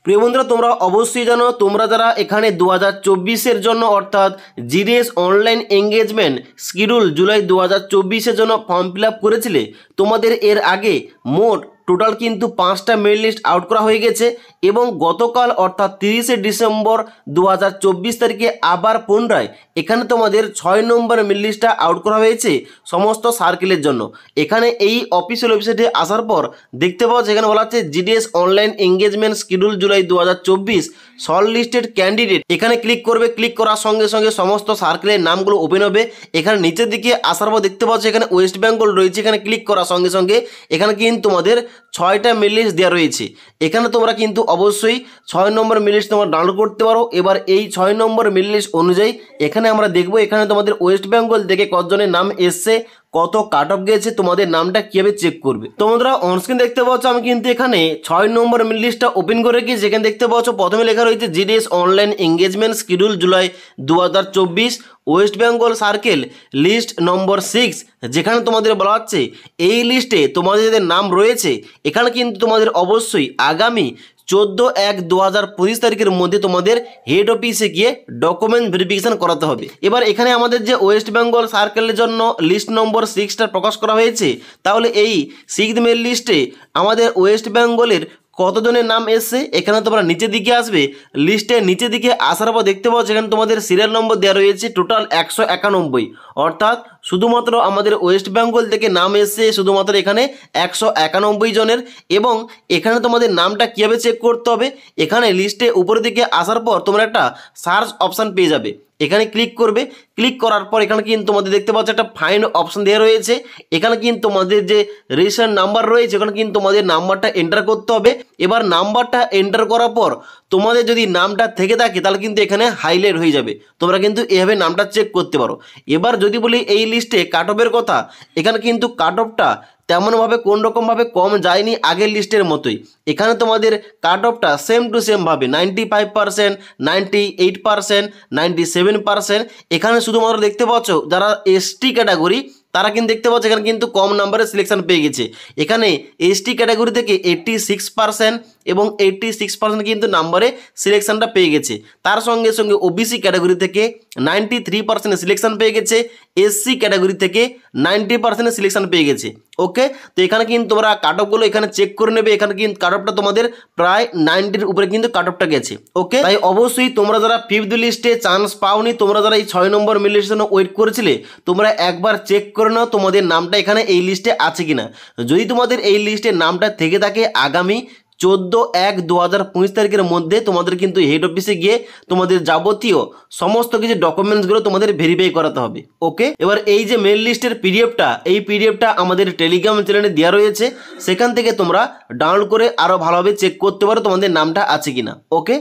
প্রিয় বন্ধুরা, তোমরা অবশ্যই জানো তোমরা যারা এখানে 2024-এর জন্য অর্থাৎ GDS online engagement schedule July 2024-এর জন্য ফর্ম ফিল আপ করেছিলে, তোমাদের এর আগে মোট টোটাল কিন্তু 5টা মেরিট লিস্ট আউট করা হয়ে গেছে এবং গতকাল অর্থাৎ 30শে ডিসেম্বর 2024 তারিখে আবার পুনরায় এখানে তোমাদের 6 নম্বর মেরিট লিস্টটা আউট করা হয়েছে সমস্ত সার্কেলের জন্য। এখানে এই অফিসিয়াল ওয়েবসাইটে আসার পর দেখতে পাওয়া যেখানে বলা হচ্ছে GDS online engagement schedule July 2024 short listed candidate, এখানে ক্লিক করবে। ক্লিক করার সঙ্গে সঙ্গে সমস্ত সার্কেলের নামগুলো ওপেন হবে। এখানে নিচের দিকে আসার পর দেখতে পাচ্ছ এখানে ওয়েস্ট বেঙ্গল রয়েছে। এখানে ক্লিক করার সঙ্গে সঙ্গে এখানে কিন্তু তোমাদের 6টা মেরিট লিস্ট দেওয়া রয়েছে। এখানে তোমরা কিন্তু অবশ্যই 6 নম্বর মেরিট লিস্ট তোমরা ডাউনলোড করতে পারো। এবার এই 6 নম্বর মেরিট লিস্ট অনুযায়ী এখানে আমরা দেখব এখানে তোমাদের ওয়েস্ট বেঙ্গল থেকে কতজনের নাম এসছে, কত কাট অফ গেছে, তোমাদের নামটা কিভাবে চেক করবে। তোমরা অনস্ক্রিন দেখতে পাচ্ছ আমি কিন্তু এখানে 6 নম্বর মেরিট লিস্টটা ওপেন করে রেখেছি। যেখানে দেখতে পাচ্ছ প্রথমে লেখা রয়েছে GDS online engagement schedule July 2024 West Bengal circle list number 6, যেখানে তোমাদের বলা হচ্ছে এই লিস্টে তোমাদের যাদের নাম রয়েছে এখানে কিন্তু তোমাদের অবশ্যই আগামী 14/1/2025 তারিখের মধ্যে তোমাদের হেড অফিসে গিয়ে ডকুমেন্ট ভেরিফিকেশন করাতে হবে। এবার এখানে আমাদের যে ওয়েস্ট বেঙ্গল সার্কেলের জন্য লিস্ট নম্বর 6টা প্রকাশ করা হয়েছে, তাহলে এই 6th মেরিট লিস্টে আমাদের ওয়েস্ট বেঙ্গলের কতজনের নাম এসছে এখানে তোমরা নিচের দিকে আসবে। লিস্টের নিচের দিকে আসার পর দেখতে পাচ্ছ এখানে তোমাদের সিরিয়াল নম্বর দেওয়া রয়েছে টোটাল 191, অর্থাৎ শুধুমাত্র আমাদের ওয়েস্ট বেঙ্গল থেকে নাম এসছে শুধুমাত্র এখানে 191 জনের। এবং এখানে তোমাদের নামটা কীভাবে চেক করতে হবে, এখানে লিস্টে উপরের দিকে আসার পর তোমরা একটা সার্চ অপশান পেয়ে যাবে। এখানে ক্লিক করবে। ক্লিক করার পর এখানে কিন্তু তোমাদের দেখতে পাচ্ছ একটা ফাইন্ড অপশন দেওয়া রয়েছে। এখানে কিন্তু তোমাদের যে রেজিস্ট্রেশন নাম্বার রয়েছে ওখানে কিন্তু তোমাদের নাম্বারটা এন্টার করতে হবে। এবার নাম্বারটা এন্টার করার পর তোমাদের যদি নামটা থেকে থাকে তাহলে কিন্তু এখানে হাইলাইট হয়ে যাবে। তোমরা কিন্তু এভাবে নামটা চেক করতে পারো। এবার যদি বলি এই লিস্টে কাট অফের কথা, এখানে কিন্তু কাট অফটা তেমনভাবে কোন রকমভাবে কম যায়নি আগের লিস্টের মতোই। এখানে তোমাদের কাট অফটা সেম টু সেমভাবে 95%, 98%, 97%। এখানে শুধুমাত্র দেখতে পাচ্ছ যারা এসটি ক্যাটাগরি তারা কিন্তু দেখতে পাচ্ছ এখানে কিন্তু কম নাম্বারে সিলেকশন পেয়ে গেছে। এখানে এসটি ক্যাটাগরি থেকে 86% এবং 86% কিন্তু নাম্বারে সিলেকশনটা পেয়ে গেছে। তার সঙ্গে সঙ্গে ওবিসি ক্যাটাগরি থেকে 93% সিলেকশন পেয়ে গেছে, এসসি ক্যাটাগরি থেকে 90% সিলেকশন পেয়ে গেছে। ওকে, তো এখানে কিন্তু তোমরা কাট অফগুলো এখানে চেক করে নেবে। এখানে কিন্তু কাট অফটা তোমাদের প্রায় 90-র উপরে কিন্তু কাট অফটা গেছে। ওকে, তাই অবশ্যই তোমরা যারা 5th লিস্টে চান্স পাওনি, তোমরা যারা এই 6 নম্বর মেরিট লিস্টের জন্য ওয়েট করেছিলে, তোমরা একবার চেক করে নাও তোমাদের নামটা এখানে এই লিস্টে আছে কিনা। যদি তোমাদের এই লিস্টের নামটা থেকে থাকে আগামী 14/1/2025 তারিখের মধ্যে তোমাদের কিন্তু হেড অফিসে গিয়ে তোমাদের যাবতীয় সমস্ত কিছু ডকুমেন্টসগুলো তোমাদের ভেরিফাই করাতে হবে। ওকে, এবার এই যে মেরিট লিস্টের পিডিএফটা, এই পিডিএফটা আমাদের টেলিগ্রাম চ্যানেলে দেওয়া রয়েছে। সেখান থেকে তোমরা ডাউনলোড করে আরও ভালোভাবে চেক করতে পারো তোমাদের নামটা আছে কিনা। ওকে।